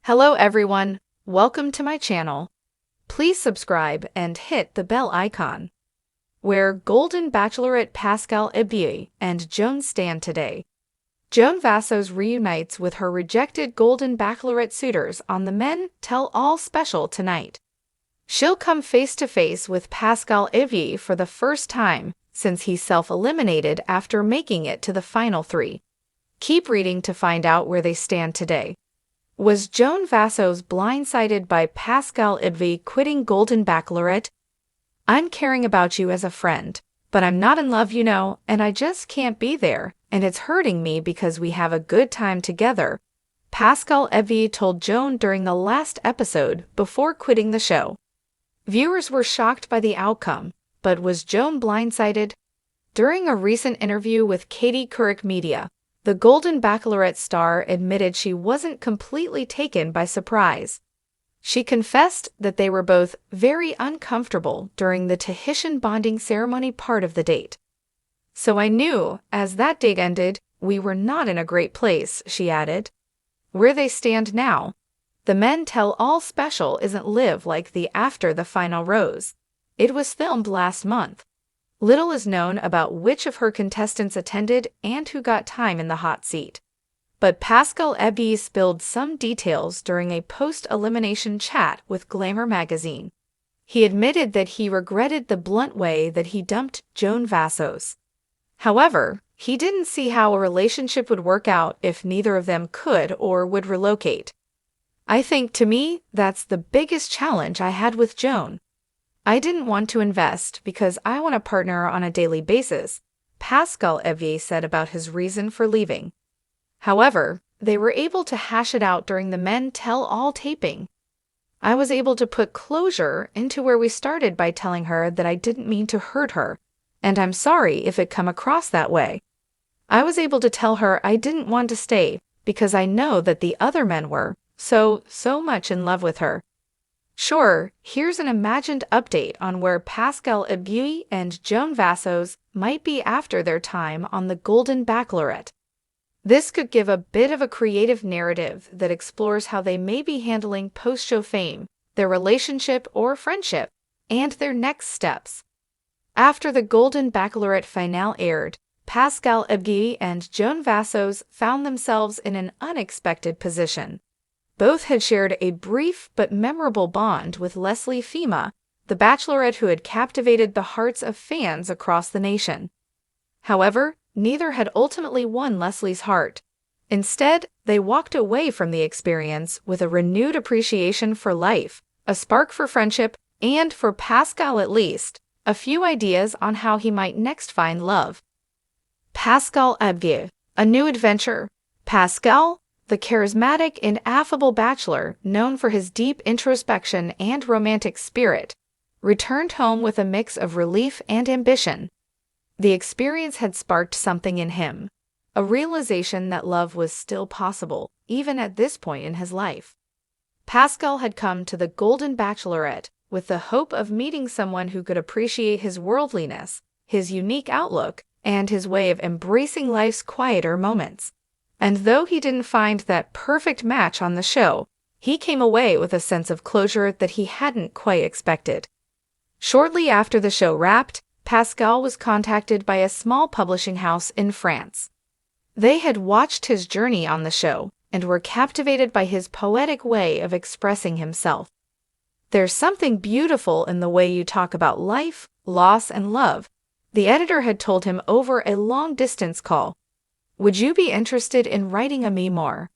Hello everyone, welcome to my channel. Please subscribe and hit the bell icon. Where Golden Bachelorette Pascal Ibgui and Joan stand today. Joan Vassos reunites with her rejected Golden Bachelorette suitors on the Men Tell All special tonight. She'll come face to face with Pascal Ibgui for the first time since he self-eliminated after making it to the final three. Keep reading to find out where they stand today. Was Joan Vassos blindsided by Pascal Ibgui quitting Golden Bachelorette? I'm caring about you as a friend, but I'm not in love, and I just can't be there, and it's hurting me because we have a good time together, Pascal Ibgui told Joan during the last episode before quitting the show. Viewers were shocked by the outcome, but was Joan blindsided? During a recent interview with Katie Couric Media, the Golden Bachelorette star admitted she wasn't completely taken by surprise. She confessed that they were both very uncomfortable during the Tahitian bonding ceremony part of the date. So I knew, as that date ended, we were not in a great place, she added. Where they stand now. The Men Tell All special isn't live like the After the Final Rose. It was filmed last month. Little is known about which of her contestants attended and who got time in the hot seat. But Pascal Ibgui spilled some details during a post-elimination chat with Glamour magazine. He admitted that he regretted the blunt way that he dumped Joan Vassos. However, he didn't see how a relationship would work out if neither of them could or would relocate. I think, to me, that's the biggest challenge I had with Joan. I didn't want to invest because I want a partner on a daily basis, Pascal Ibgui said about his reason for leaving. However, they were able to hash it out during the Men Tell All taping. I was able to put closure into where we started by telling her that I didn't mean to hurt her, and I'm sorry if it come across that way. I was able to tell her I didn't want to stay because I know that the other men were so much in love with her. Sure, here's an imagined update on where Pascal Ibgui and Joan Vassos might be after their time on the Golden Bachelorette. This could give a bit of a creative narrative that explores how they may be handling post-show fame, their relationship or friendship, and their next steps. After the Golden Bachelorette finale aired, Pascal Ibgui and Joan Vassos found themselves in an unexpected position. Both had shared a brief but memorable bond with Leslie Fima, the Bachelorette who had captivated the hearts of fans across the nation. However, neither had ultimately won Leslie's heart. Instead, they walked away from the experience with a renewed appreciation for life, a spark for friendship, and, for Pascal at least, a few ideas on how he might next find love. Pascal Ibgui, a new adventure. Pascal, the charismatic and affable bachelor known for his deep introspection and romantic spirit, returned home with a mix of relief and ambition. The experience had sparked something in him, a realization that love was still possible, even at this point in his life. Pascal had come to the Golden Bachelorette with the hope of meeting someone who could appreciate his worldliness, his unique outlook, and his way of embracing life's quieter moments. And though he didn't find that perfect match on the show, he came away with a sense of closure that he hadn't quite expected. Shortly after the show wrapped, Pascal was contacted by a small publishing house in France. They had watched his journey on the show and were captivated by his poetic way of expressing himself. "There's something beautiful in the way you talk about life, loss, and love," the editor had told him over a long-distance call. "Would you be interested in writing a memoir?"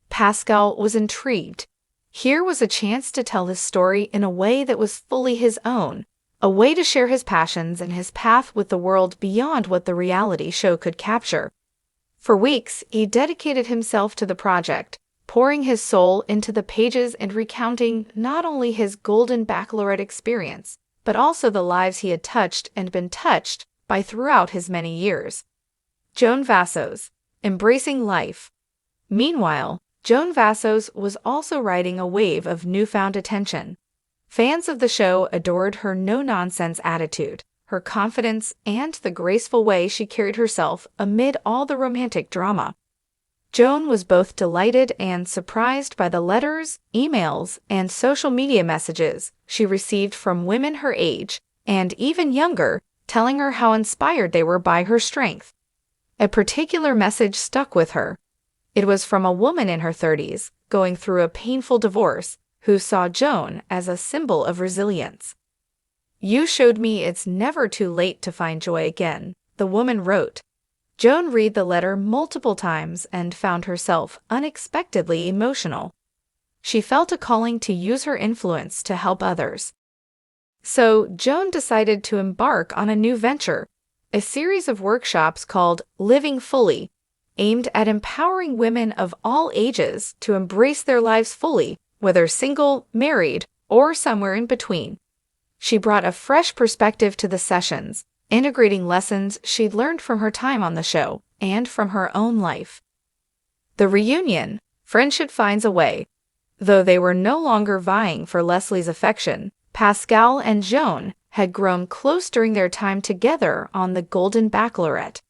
Pascal was intrigued. Here was a chance to tell his story in a way that was fully his own, a way to share his passions and his path with the world beyond what the reality show could capture. For weeks, he dedicated himself to the project, pouring his soul into the pages and recounting not only his Golden Bachelorette experience, but also the lives he had touched and been touched by throughout his many years. Joan Vassos, embracing life. Meanwhile, Joan Vassos was also riding a wave of newfound attention. Fans of the show adored her no-nonsense attitude, her confidence, and the graceful way she carried herself amid all the romantic drama. Joan was both delighted and surprised by the letters, emails, and social media messages she received from women her age, and even younger, telling her how inspired they were by her strength. A particular message stuck with her. It was from a woman in her 30s, going through a painful divorce, who saw Joan as a symbol of resilience. "You showed me it's never too late to find joy again," the woman wrote. Joan read the letter multiple times and found herself unexpectedly emotional. She felt a calling to use her influence to help others. So Joan decided to embark on a new venture, a series of workshops called Living Fully, aimed at empowering women of all ages to embrace their lives fully, whether single, married, or somewhere in between. She brought a fresh perspective to the sessions, integrating lessons she'd learned from her time on the show and from her own life. The reunion, friendship finds a way. Though they were no longer vying for Leslie's affection, Pascal and Joan had grown close during their time together on the Golden Bachelorette.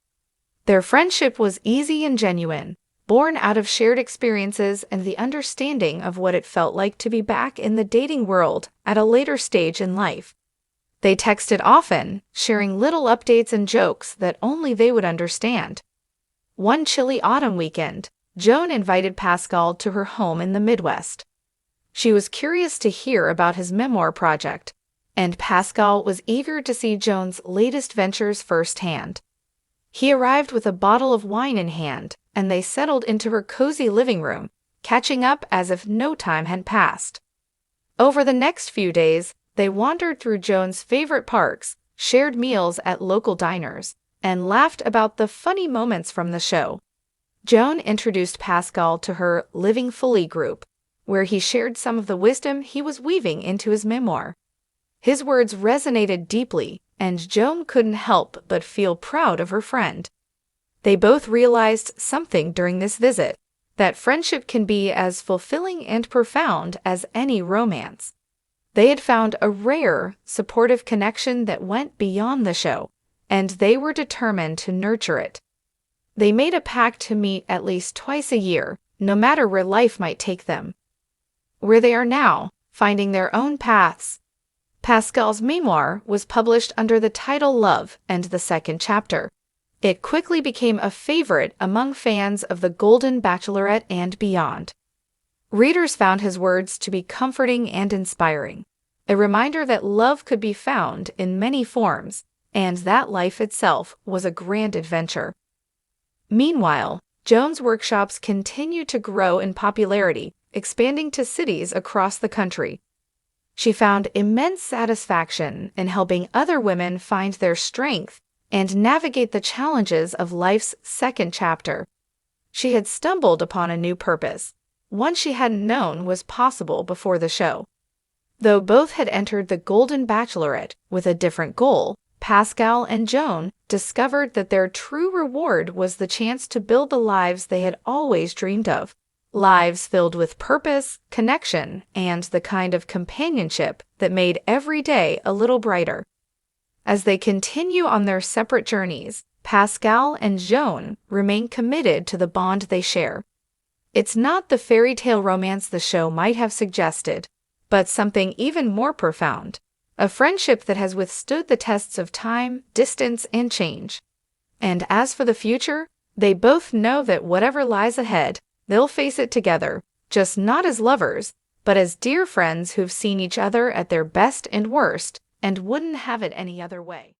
Their friendship was easy and genuine, born out of shared experiences and the understanding of what it felt like to be back in the dating world at a later stage in life. They texted often, sharing little updates and jokes that only they would understand. One chilly autumn weekend, Joan invited Pascal to her home in the Midwest. She was curious to hear about his memoir project, and Pascal was eager to see Joan's latest ventures firsthand. He arrived with a bottle of wine in hand, and they settled into her cozy living room, catching up as if no time had passed. Over the next few days, they wandered through Joan's favorite parks, shared meals at local diners, and laughed about the funny moments from the show. Joan introduced Pascal to her Living Fully group, where he shared some of the wisdom he was weaving into his memoir. His words resonated deeply, and Joan couldn't help but feel proud of her friend. They both realized something during this visit, that friendship can be as fulfilling and profound as any romance. They had found a rare, supportive connection that went beyond the show, and they were determined to nurture it. They made a pact to meet at least twice a year, no matter where life might take them. Where they are now, finding their own paths. Pascal's memoir was published under the title Love and the Second Chapter. It quickly became a favorite among fans of the Golden Bachelorette and beyond. Readers found his words to be comforting and inspiring, a reminder that love could be found in many forms, and that life itself was a grand adventure. Meanwhile, Joan's workshops continued to grow in popularity, expanding to cities across the country. She found immense satisfaction in helping other women find their strength and navigate the challenges of life's second chapter. She had stumbled upon a new purpose, one she hadn't known was possible before the show. Though both had entered the Golden Bachelorette with a different goal, Pascal and Joan discovered that their true reward was the chance to build the lives they had always dreamed of. Lives filled with purpose, connection, and the kind of companionship that made every day a little brighter. As they continue on their separate journeys, Pascal and Joan remain committed to the bond they share. It's not the fairy tale romance the show might have suggested, but something even more profound, a friendship that has withstood the tests of time, distance, and change. And as for the future, they both know that whatever lies ahead, they'll face it together, just not as lovers, but as dear friends who've seen each other at their best and worst and wouldn't have it any other way.